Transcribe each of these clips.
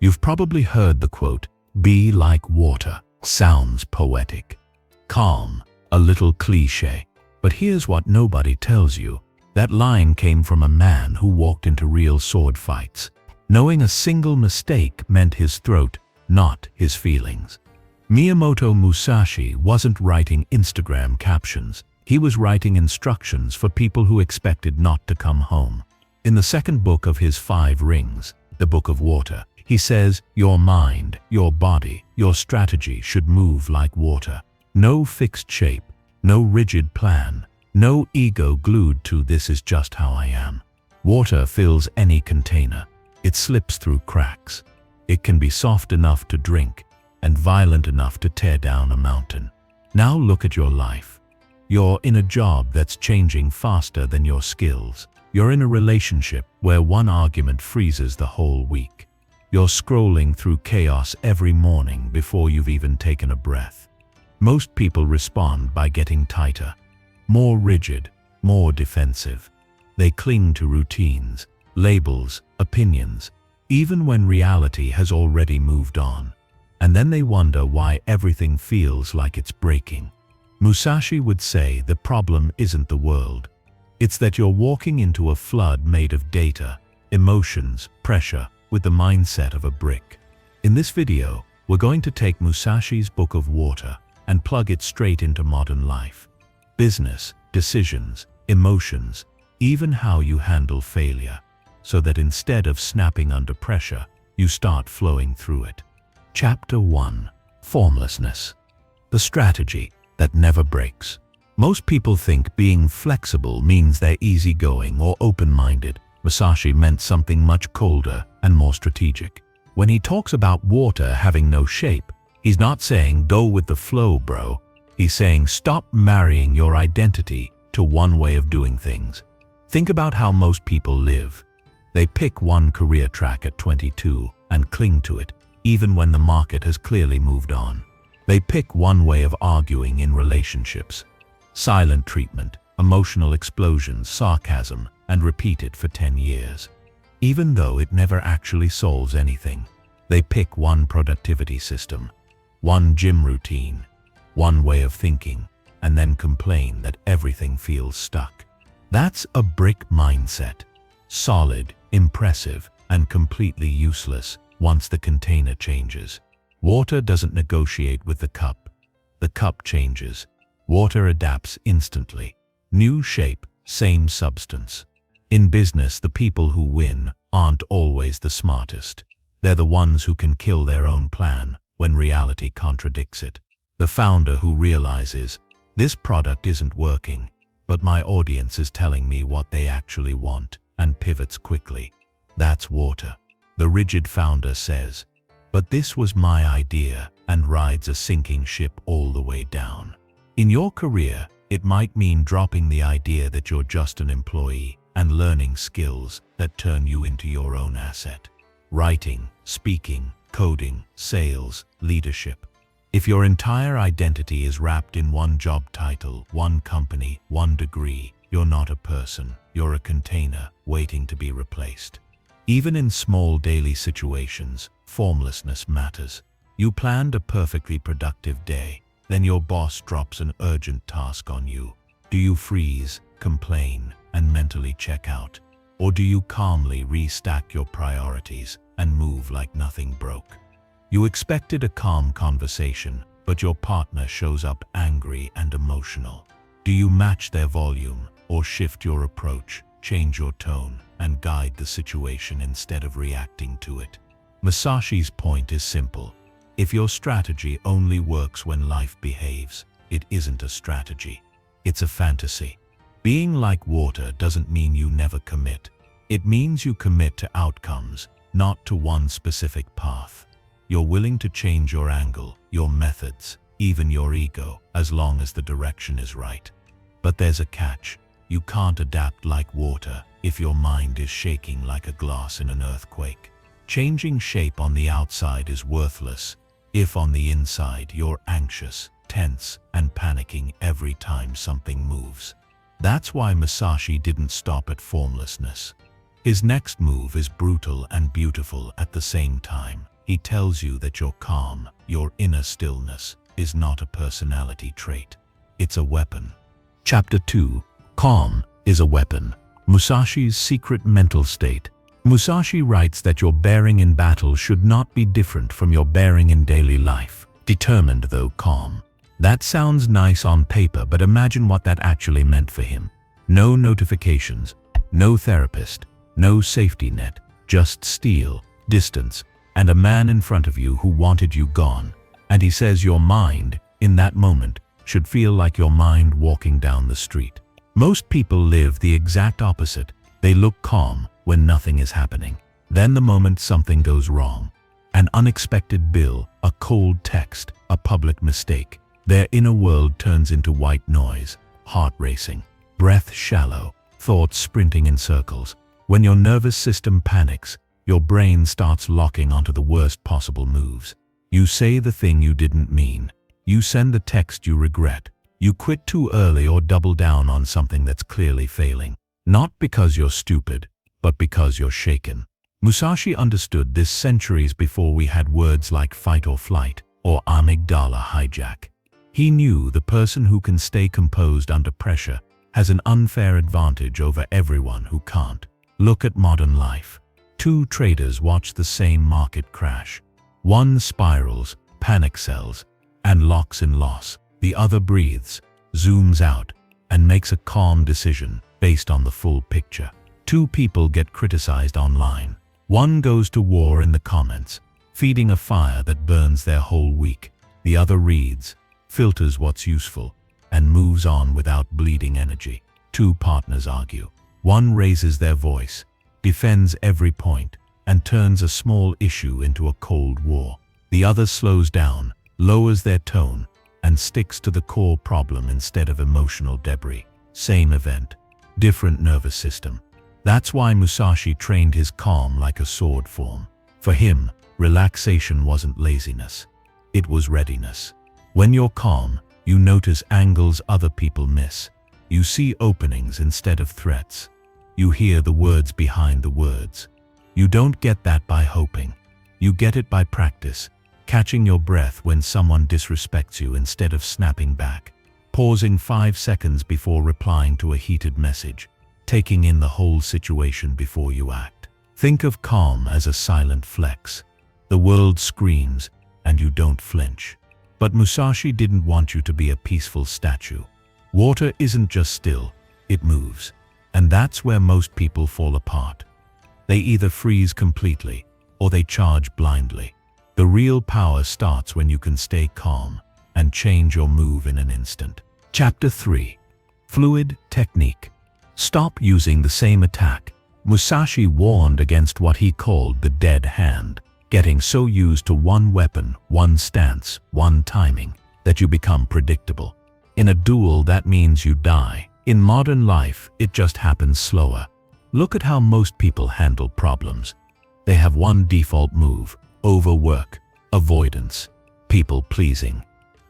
You've probably heard the quote, "Be like water." Sounds poetic. Calm, a little cliché. But here's what nobody tells you. That line came from a man who walked into real sword fights, knowing a single mistake meant his throat, not his feelings. Miyamoto Musashi wasn't writing Instagram captions. He was writing instructions for people who expected not to come home. In the second book of his 5 Rings, the Book of Water, he says, your mind, your body, your strategy should move like water. No fixed shape, no rigid plan, no ego glued to "this is just how I am." Water fills any container. It slips through cracks. It can be soft enough to drink and violent enough to tear down a mountain. Now look at your life. You're in a job that's changing faster than your skills. You're in a relationship where one argument freezes the whole week. You're scrolling through chaos every morning before you've even taken a breath. Most people respond by getting tighter, more rigid, more defensive. They cling to routines, labels, opinions, even when reality has already moved on. And then they wonder why everything feels like it's breaking. Musashi would say the problem isn't the world. It's that you're walking into a flood made of data, emotions, pressure, with the mindset of a brick. In this video, we're going to take Musashi's Book of Water and plug it straight into modern life. Business, decisions, emotions, even how you handle failure, so that instead of snapping under pressure, you start flowing through it. Chapter 1. Formlessness. The strategy that never breaks. Most people think being flexible means they're easygoing or open-minded. Musashi meant something much colder and more strategic. When he talks about water having no shape, he's not saying go with the flow, bro. He's saying stop marrying your identity to one way of doing things. Think about how most people live. They pick one career track at 22 and cling to it, even when the market has clearly moved on. They pick one way of arguing in relationships. Silent treatment, emotional explosions, sarcasm, and repeat it for 10 years. Even though it never actually solves anything, they pick one productivity system, one gym routine, one way of thinking, and then complain that everything feels stuck. That's a brick mindset. Solid, impressive, and completely useless once the container changes. Water doesn't negotiate with the cup. The cup changes. Water adapts instantly. New shape, same substance. In business, the people who win aren't always the smartest. They're the ones who can kill their own plan when reality contradicts it. The founder who realizes, this product isn't working, but my audience is telling me what they actually want, and pivots quickly. That's water. The rigid founder says, but this was my idea, and rides a sinking ship all the way down. In your career, it might mean dropping the idea that you're just an employee and learning skills that turn you into your own asset. Writing, speaking, coding, sales, leadership. If your entire identity is wrapped in one job title, one company, one degree, you're not a person, you're a container waiting to be replaced. Even in small daily situations, formlessness matters. You planned a perfectly productive day, then your boss drops an urgent task on you. Do you freeze, complain, and mentally check out? Or do you calmly restack your priorities and move like nothing broke? You expected a calm conversation, but your partner shows up angry and emotional. Do you match their volume or shift your approach, change your tone, and guide the situation instead of reacting to it? Musashi's point is simple. If your strategy only works when life behaves, it isn't a strategy. It's a fantasy. Being like water doesn't mean you never commit. It means you commit to outcomes, not to one specific path. You're willing to change your angle, your methods, even your ego, as long as the direction is right. But there's a catch. You can't adapt like water if your mind is shaking like a glass in an earthquake. Changing shape on the outside is worthless if on the inside you're anxious, tense, and panicking every time something moves. That's why Musashi didn't stop at formlessness. His next move is brutal and beautiful at the same time. He tells you that your calm, your inner stillness, is not a personality trait. It's a weapon. Chapter 2. Calm is a weapon. Musashi's secret mental state. Musashi writes that your bearing in battle should not be different from your bearing in daily life. Determined though calm. That sounds nice on paper, but imagine what that actually meant for him. No notifications, no therapist, no safety net, just steel, distance, and a man in front of you who wanted you gone. And he says your mind, in that moment, should feel like your mind walking down the street. Most people live the exact opposite. They look calm when nothing is happening. Then the moment something goes wrong, an unexpected bill, a cold text, a public mistake, their inner world turns into white noise, heart racing, breath shallow, thoughts sprinting in circles. When your nervous system panics, your brain starts locking onto the worst possible moves. You say the thing you didn't mean. You send the text you regret. You quit too early or double down on something that's clearly failing. Not because you're stupid, but because you're shaken. Musashi understood this centuries before we had words like fight or flight or amygdala hijack. He knew the person who can stay composed under pressure has an unfair advantage over everyone who can't. Look at modern life. Two traders watch the same market crash. One spirals, panic sells, and locks in loss. The other breathes, zooms out, and makes a calm decision based on the full picture. Two people get criticized online. One goes to war in the comments, feeding a fire that burns their whole week. The other reads, filters what's useful, and moves on without bleeding energy. Two partners argue. One raises their voice, defends every point, and turns a small issue into a cold war. The other slows down, lowers their tone, and sticks to the core problem instead of emotional debris. Same event, different nervous system. That's why Musashi trained his calm like a sword form. For him, relaxation wasn't laziness. It was readiness. When you're calm, you notice angles other people miss. You see openings instead of threats. You hear the words behind the words. You don't get that by hoping. You get it by practice, catching your breath when someone disrespects you instead of snapping back, pausing 5 seconds before replying to a heated message, taking in the whole situation before you act. Think of calm as a silent flex. The world screams, and you don't flinch. But Musashi didn't want you to be a peaceful statue. Water isn't just still, it moves. And that's where most people fall apart. They either freeze completely, or they charge blindly. The real power starts when you can stay calm and change your move in an instant. Chapter 3. Fluid Technique. Stop using the same attack. Musashi warned against what he called the dead hand, getting so used to one weapon, one stance, one timing, that you become predictable. In a duel, that means you die. In modern life, it just happens slower. Look at how most people handle problems. They have one default move: overwork, avoidance, people-pleasing,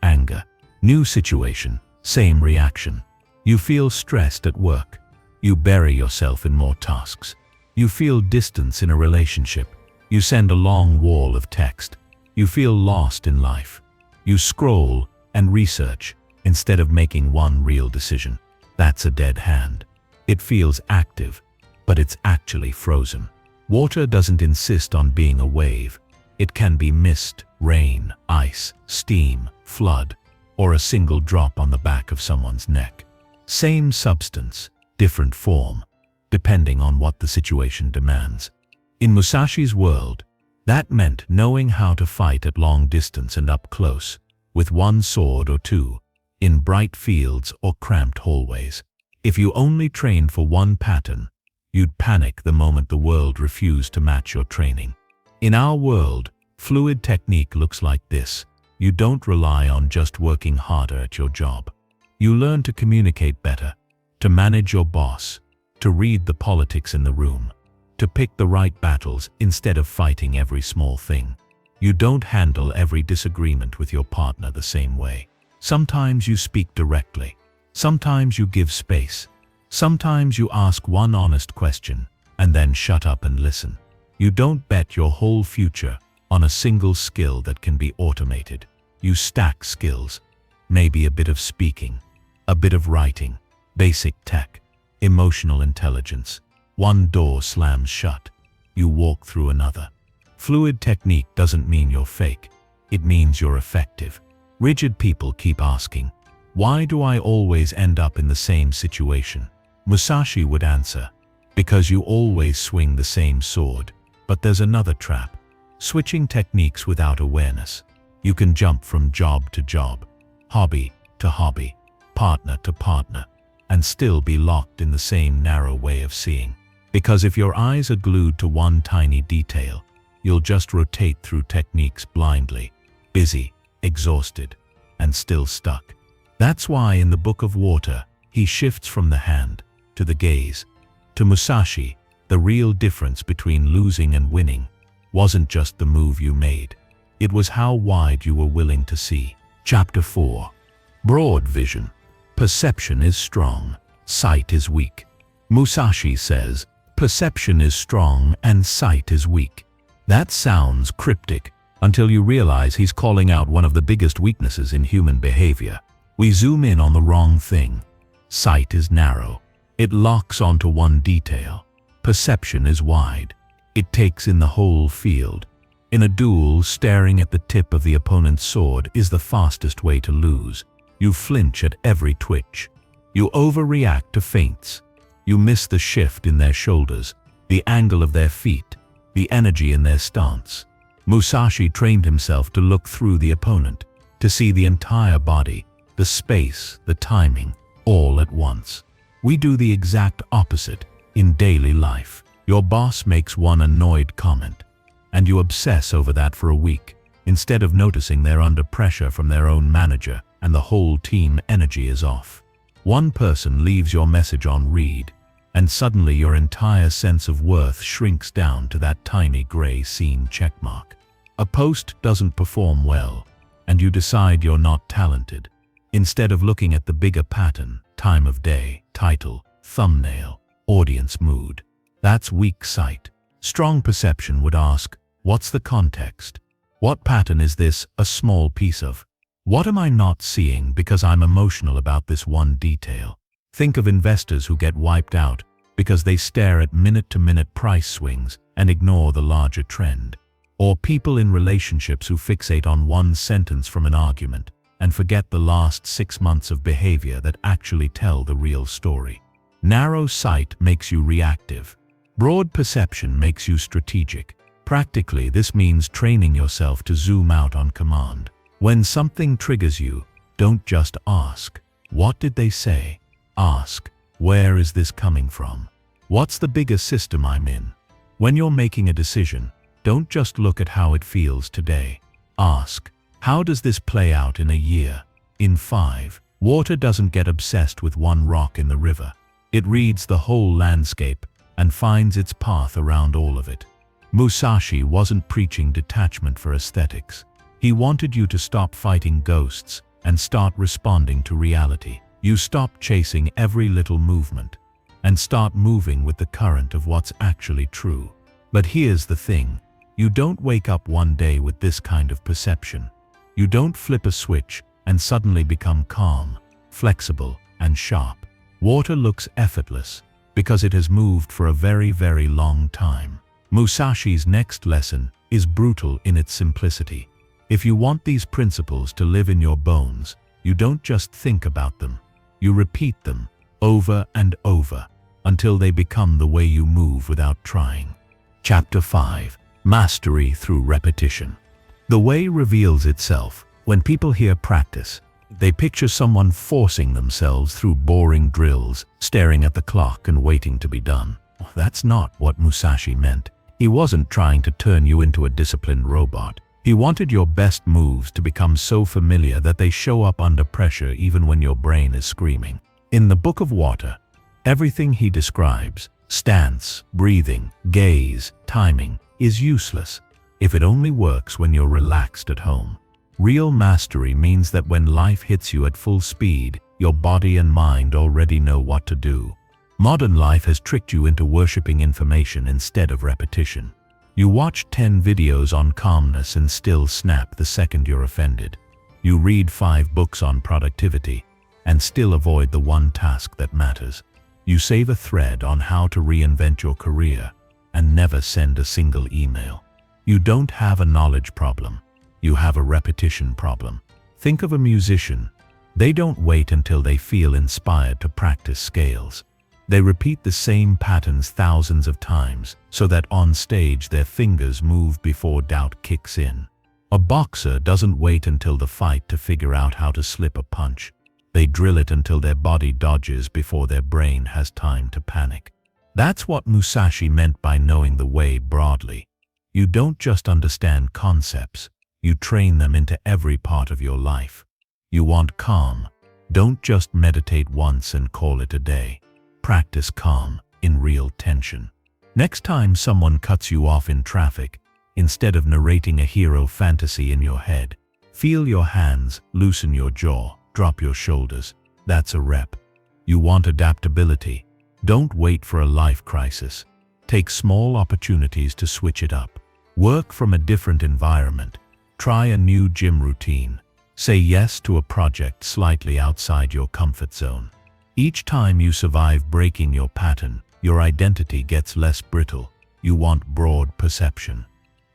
anger. New situation, same reaction. You feel stressed at work. You bury yourself in more tasks. You feel distance in a relationship. You send a long wall of text. You feel lost in life. You scroll and research instead of making one real decision. That's a dead hand. It feels active, but it's actually frozen. Water doesn't insist on being a wave. It can be mist, rain, ice, steam, flood, or a single drop on the back of someone's neck. Same substance, different form, depending on what the situation demands. In Musashi's world, that meant knowing how to fight at long distance and up close, with one sword or two, in bright fields or cramped hallways. If you only trained for one pattern, you'd panic the moment the world refused to match your training. In our world, fluid technique looks like this. You don't rely on just working harder at your job. You learn to communicate better, to manage your boss, to read the politics in the room, to pick the right battles instead of fighting every small thing. You don't handle every disagreement with your partner the same way. Sometimes you speak directly. Sometimes you give space. Sometimes you ask one honest question and then shut up and listen. You don't bet your whole future on a single skill that can be automated. You stack skills, maybe a bit of speaking, a bit of writing, basic tech, emotional intelligence. One door slams shut. You walk through another. Fluid technique doesn't mean you're fake. It means you're effective. Rigid people keep asking, why do I always end up in the same situation? Musashi would answer, because you always swing the same sword. But there's another trap. Switching techniques without awareness. You can jump from job to job, hobby to hobby, partner to partner, and still be locked in the same narrow way of seeing. Because if your eyes are glued to one tiny detail, you'll just rotate through techniques blindly, busy, exhausted, and still stuck. That's why in the Book of Water, he shifts from the hand to the gaze. To Musashi, the real difference between losing and winning wasn't just the move you made. It was how wide you were willing to see. Chapter 4. Broad vision. Perception is strong, sight is weak. Musashi says, perception is strong and sight is weak. That sounds cryptic until you realize he's calling out one of the biggest weaknesses in human behavior. We zoom in on the wrong thing. Sight is narrow. It locks onto one detail. Perception is wide. It takes in the whole field. In a duel, staring at the tip of the opponent's sword is the fastest way to lose. You flinch at every twitch. You overreact to feints. You miss the shift in their shoulders, the angle of their feet, the energy in their stance. Musashi trained himself to look through the opponent, to see the entire body, the space, the timing, all at once. We do the exact opposite in daily life. Your boss makes one annoyed comment, and you obsess over that for a week, instead of noticing they're under pressure from their own manager and the whole team energy is off. One person leaves your message on read, and suddenly your entire sense of worth shrinks down to that tiny gray scene checkmark. A post doesn't perform well, and you decide you're not talented, instead of looking at the bigger pattern, time of day, title, thumbnail, audience mood. That's weak sight. Strong perception would ask, what's the context? What pattern is this a small piece of? What am I not seeing because I'm emotional about this one detail? Think of investors who get wiped out because they stare at minute-to-minute price swings and ignore the larger trend. Or people in relationships who fixate on one sentence from an argument and forget the last 6 months of behavior that actually tell the real story. Narrow sight makes you reactive. Broad perception makes you strategic. Practically, this means training yourself to zoom out on command. When something triggers you, don't just ask, what did they say? Ask, where is this coming from? What's the bigger system I'm in? When you're making a decision, don't just look at how it feels today. Ask, how does this play out in a year, in 5? Water doesn't get obsessed with one rock in the river. It reads the whole landscape and finds its path around all of it. Musashi wasn't preaching detachment for aesthetics. He wanted you to stop fighting ghosts and start responding to reality. You stop chasing every little movement and start moving with the current of what's actually true. But here's the thing. You don't wake up one day with this kind of perception. You don't flip a switch and suddenly become calm, flexible, and sharp. Water looks effortless because it has moved for a very, very long time. Musashi's next lesson is brutal in its simplicity. If you want these principles to live in your bones, you don't just think about them. You repeat them over and over until they become the way you move without trying. Chapter 5. Mastery through repetition. The way reveals itself. When people hear practice, they picture someone forcing themselves through boring drills, staring at the clock and waiting to be done. That's not what Musashi meant. He wasn't trying to turn you into a disciplined robot. He wanted your best moves to become so familiar that they show up under pressure even when your brain is screaming. In the Book of Water, everything he describes, stance, breathing, gaze, timing, is useless if it only works when you're relaxed at home. Real mastery means that when life hits you at full speed, your body and mind already know what to do. Modern life has tricked you into worshipping information instead of repetition. You watch 10 videos on calmness and still snap the second you're offended. You read 5 books on productivity and still avoid the one task that matters. You save a thread on how to reinvent your career and never send a single email. You don't have a knowledge problem. You have a repetition problem. Think of a musician. They don't wait until they feel inspired to practice scales. They repeat the same patterns thousands of times so that on stage their fingers move before doubt kicks in. A boxer doesn't wait until the fight to figure out how to slip a punch. They drill it until their body dodges before their brain has time to panic. That's what Musashi meant by knowing the way broadly. You don't just understand concepts, you train them into every part of your life. You want calm. Don't just meditate once and call it a day. Practice calm in real tension. Next time someone cuts you off in traffic, instead of narrating a hero fantasy in your head, feel your hands, loosen your jaw, drop your shoulders. That's a rep. You want adaptability. Don't wait for a life crisis. Take small opportunities to switch it up. Work from a different environment. Try a new gym routine. Say yes to a project slightly outside your comfort zone. Each time you survive breaking your pattern, your identity gets less brittle. You want broad perception.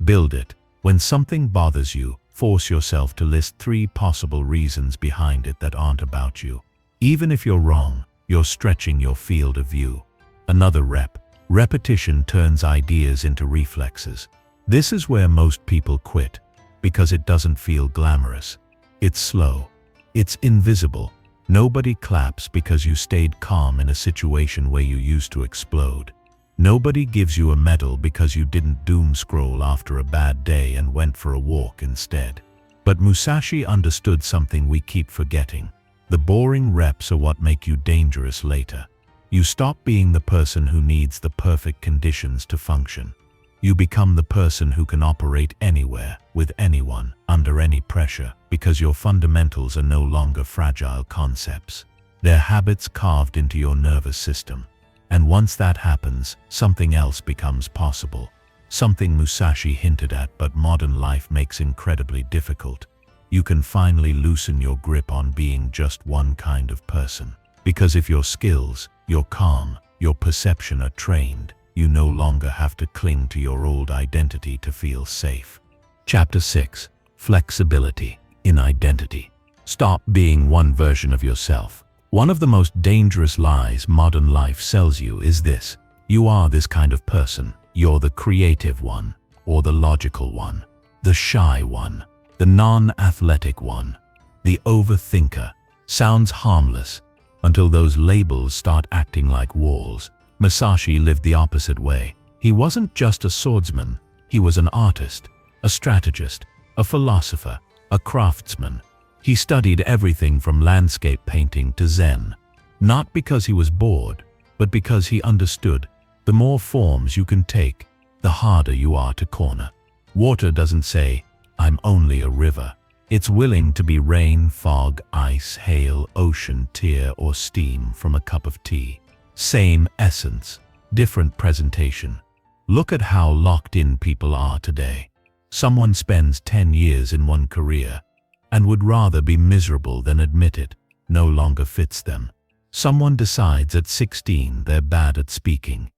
Build it. When something bothers you, force yourself to list 3 possible reasons behind it that aren't about you. Even if you're wrong, you're stretching your field of view. Another rep. Repetition turns ideas into reflexes. This is where most people quit, because it doesn't feel glamorous. It's slow. It's invisible. Nobody claps because you stayed calm in a situation where you used to explode. Nobody gives you a medal because you didn't doom scroll after a bad day and went for a walk instead. But Musashi understood something we keep forgetting. The boring reps are what make you dangerous later. You stop being the person who needs the perfect conditions to function. You become the person who can operate anywhere, with anyone, under any pressure, because your fundamentals are no longer fragile concepts. They're habits carved into your nervous system. And once that happens, something else becomes possible. Something Musashi hinted at but modern life makes incredibly difficult. You can finally loosen your grip on being just one kind of person. Because if your skills, your calm, your perception are trained, you no longer have to cling to your old identity to feel safe. Chapter 6. Flexibility in identity. Stop being one version of yourself. One of the most dangerous lies modern life sells you is this: you are this kind of person. You're the creative one, or the logical one, the shy one, the non-athletic one, the overthinker. Sounds harmless until those labels start acting like walls. Musashi lived the opposite way. He wasn't just a swordsman, he was an artist, a strategist, a philosopher, a craftsman. He studied everything from landscape painting to Zen, not because he was bored, but because he understood the more forms you can take, the harder you are to corner. Water doesn't say, "I'm only a river." It's willing to be rain, fog, ice, hail, ocean, tear, or steam from a cup of tea. Same essence, different presentation. Look at how locked in people are today. Someone spends 10 years in one career and would rather be miserable than admit it no longer fits them. Someone decides at 16 they're bad at speaking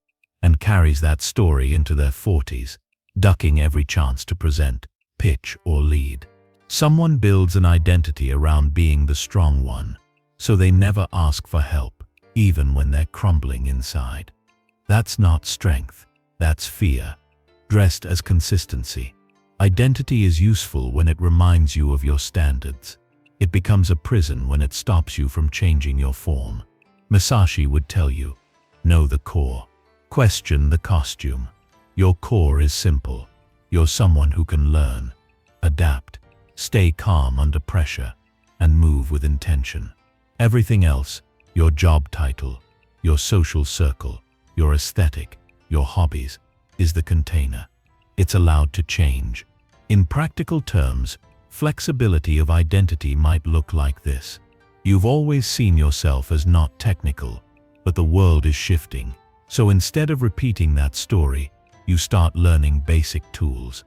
and carries that story into their 40s, ducking every chance to present, pitch, or lead. Someone builds an identity around being the strong one, so they never ask for help, even when they're crumbling inside. That's not strength, that's fear, dressed as consistency. Identity is useful when it reminds you of your standards. It becomes a prison when it stops you from changing your form. Musashi would tell you, know the core. Question the costume. Your core is simple. You're someone who can learn, adapt, stay calm under pressure, and move with intention. Everything else, your job title, your social circle, your aesthetic, your hobbies, is the container. It's allowed to change. In practical terms, flexibility of identity might look like this. You've always seen yourself as not technical, but the world is shifting. So instead of repeating that story, you start learning basic tools.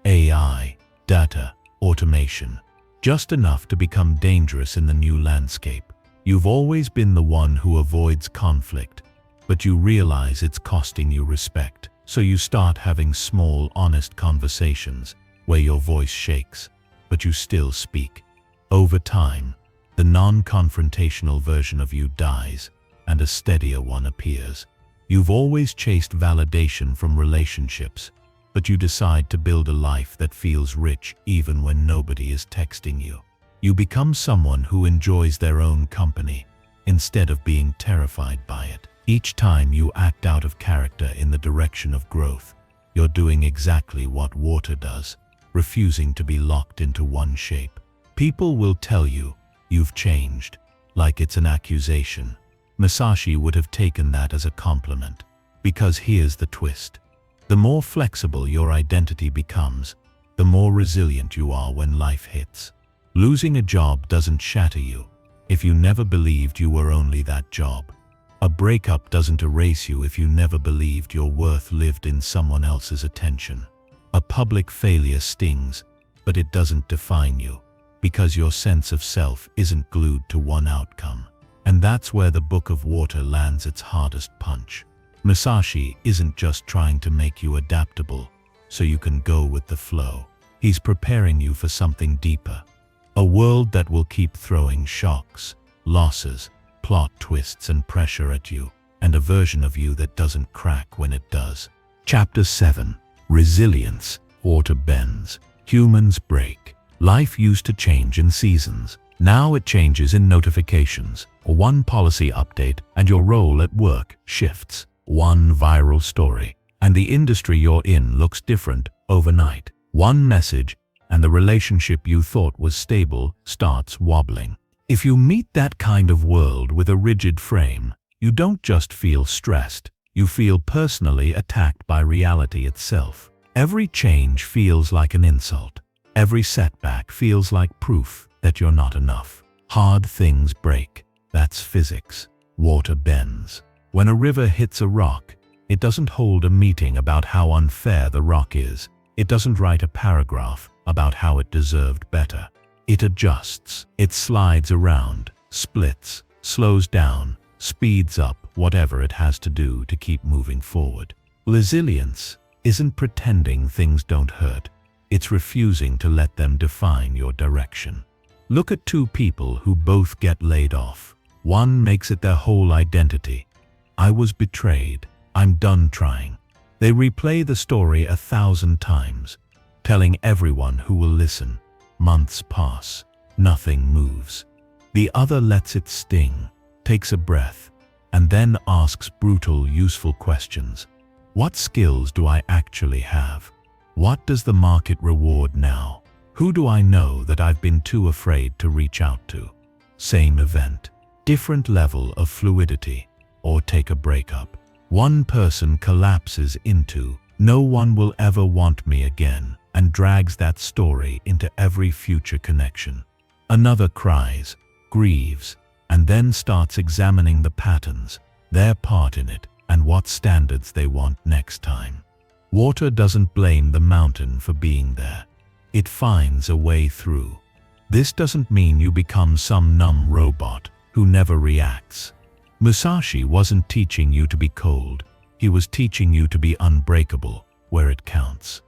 AI, data, automation. Just enough to become dangerous in the new landscape. You've always been the one who avoids conflict, but you realize it's costing you respect. So you start having small, honest conversations where your voice shakes, but you still speak. Over time, the non-confrontational version of you dies and a steadier one appears. You've always chased validation from relationships, but you decide to build a life that feels rich even when nobody is texting you. You become someone who enjoys their own company instead of being terrified by it. Each time you act out of character in the direction of growth, you're doing exactly what water does, refusing to be locked into one shape. People will tell you you've changed, like it's an accusation. Musashi would have taken that as a compliment. Because here's the twist. The more flexible your identity becomes, the more resilient you are when life hits. Losing a job doesn't shatter you if you never believed you were only that job. A breakup doesn't erase you if you never believed your worth lived in someone else's attention. A public failure stings, but it doesn't define you, because your sense of self isn't glued to one outcome. And that's where the Book of Water lands its hardest punch. Musashi isn't just trying to make you adaptable so you can go with the flow. He's preparing you for something deeper. A world that will keep throwing shocks, losses, plot twists and pressure at you, and a version of you that doesn't crack when it does. Chapter 7. Resilience. Water bends. Humans break. Life used to change in seasons. Now it changes in notifications. One policy update and your role at work shifts. One viral story and the industry you're in looks different overnight. One message and the relationship you thought was stable starts wobbling. If you meet that kind of world with a rigid frame, you don't just feel stressed, you feel personally attacked by reality itself. Every change feels like an insult. Every setback feels like proof that you're not enough. Hard things break. That's physics. Water bends. When a river hits a rock, it doesn't hold a meeting about how unfair the rock is. It doesn't write a paragraph about how it deserved better. It adjusts. It slides around, splits, slows down, speeds up, whatever it has to do to keep moving forward. Resilience isn't pretending things don't hurt. It's refusing to let them define your direction. Look at two people who both get laid off. One makes it their whole identity. I was betrayed. I'm done trying. They replay the story 1,000 times, telling everyone who will listen. Months pass. Nothing moves. The other lets it sting, takes a breath, and then asks brutal, useful questions. What skills do I actually have? What does the market reward now? Who do I know that I've been too afraid to reach out to? Same event, different level of fluidity. Or take a breakup. One person collapses into, no one will ever want me again, and drags that story into every future connection. Another cries, grieves, and then starts examining the patterns, their part in it, and what standards they want next time. Water doesn't blame the mountain for being there. It finds a way through. This doesn't mean you become some numb robot who never reacts. Musashi wasn't teaching you to be cold. He was teaching you to be unbreakable where it counts.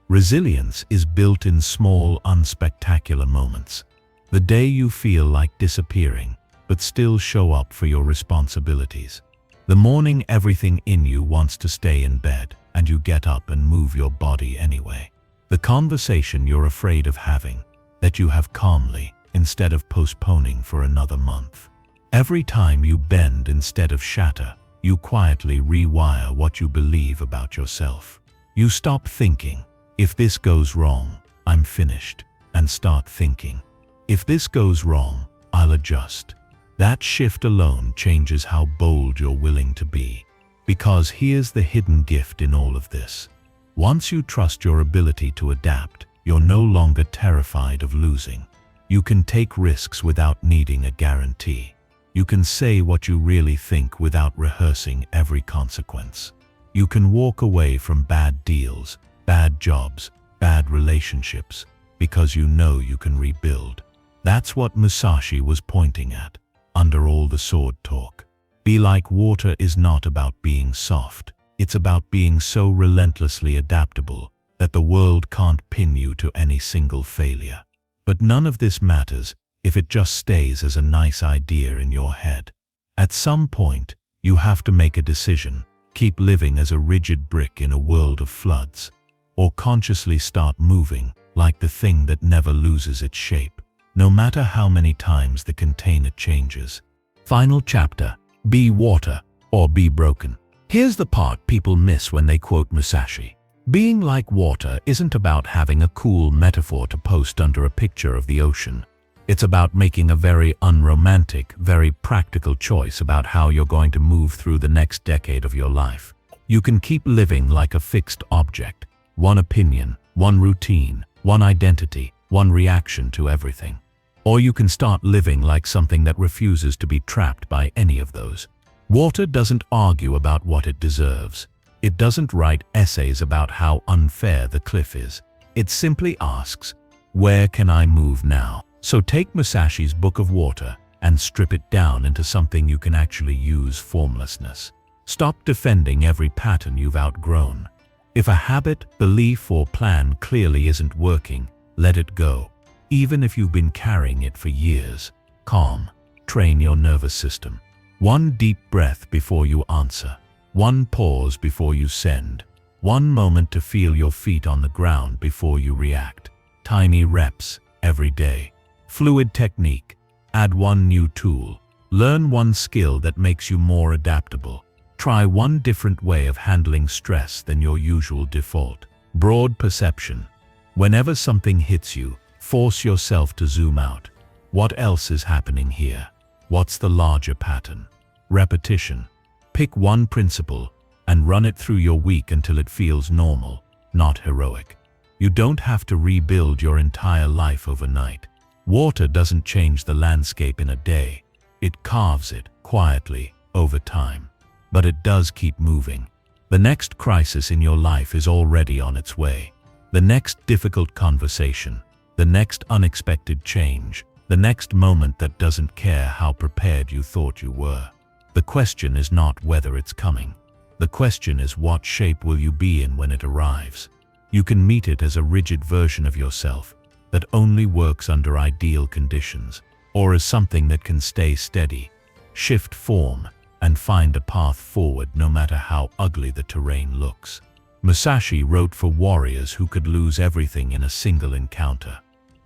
Resilience is built in small, unspectacular moments. The day you feel like disappearing, but still show up for your responsibilities. The morning everything in you wants to stay in bed, and you get up and move your body anyway. The conversation you're afraid of having, that you have calmly, instead of postponing for another month. Every time you bend instead of shatter, you quietly rewire what you believe about yourself. You stop thinking, if this goes wrong, I'm finished, and start thinking, if this goes wrong, I'll adjust. That shift alone changes how bold you're willing to be. Because here's the hidden gift in all of this. Once you trust your ability to adapt, you're no longer terrified of losing. You can take risks without needing a guarantee. You can say what you really think without rehearsing every consequence. You can walk away from bad deals, bad jobs, bad relationships, because you know you can rebuild. That's what Musashi was pointing at, under all the sword talk. Be like water is not about being soft. It's about being so relentlessly adaptable that the world can't pin you to any single failure. But none of this matters if it just stays as a nice idea in your head. At some point, you have to make a decision: keep living as a rigid brick in a world of floods, or consciously start moving like the thing that never loses its shape, no matter how many times the container changes. Final chapter: be water or be broken. Here's the part people miss when they quote Musashi. Being like water isn't about having a cool metaphor to post under a picture of the ocean. It's about making a very unromantic, very practical choice about how you're going to move through the next decade of your life. You can keep living like a fixed object, one opinion, one routine, one identity, one reaction to everything. Or you can start living like something that refuses to be trapped by any of those. Water doesn't argue about what it deserves. It doesn't write essays about how unfair the cliff is. It simply asks, where can I move now? So take Musashi's Book of Water and strip it down into something you can actually use: formlessness. Stop defending every pattern you've outgrown. If a habit, belief, or plan clearly isn't working, let it go. Even if you've been carrying it for years. Calm. Train your nervous system. One deep breath before you answer. One pause before you send. One moment to feel your feet on the ground before you react. Tiny reps every day. Fluid technique. Add one new tool. Learn one skill that makes you more adaptable. Try one different way of handling stress than your usual default. Broad perception. Whenever something hits you, force yourself to zoom out. What else is happening here? What's the larger pattern? Repetition. Pick one principle and run it through your week until it feels normal, not heroic. You don't have to rebuild your entire life overnight. Water doesn't change the landscape in a day. It carves it quietly over time. But it does keep moving. The next crisis in your life is already on its way. The next difficult conversation. The next unexpected change. The next moment that doesn't care how prepared you thought you were. The question is not whether it's coming. The question is, what shape will you be in when it arrives? You can meet it as a rigid version of yourself that only works under ideal conditions, or as something that can stay steady, shift form, and find a path forward no matter how ugly the terrain looks. Musashi wrote for warriors who could lose everything in a single encounter.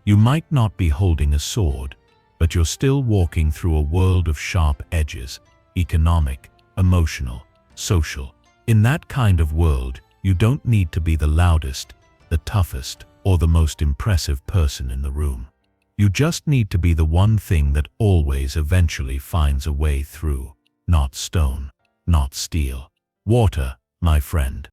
You might not be holding a sword, but you're still walking through a world of sharp edges, economic, emotional, social. In that kind of world, you don't need to be the loudest, the toughest, or the most impressive person in the room. You just need to be the one thing that always eventually finds a way through. Not stone, not steel. Water, my friend.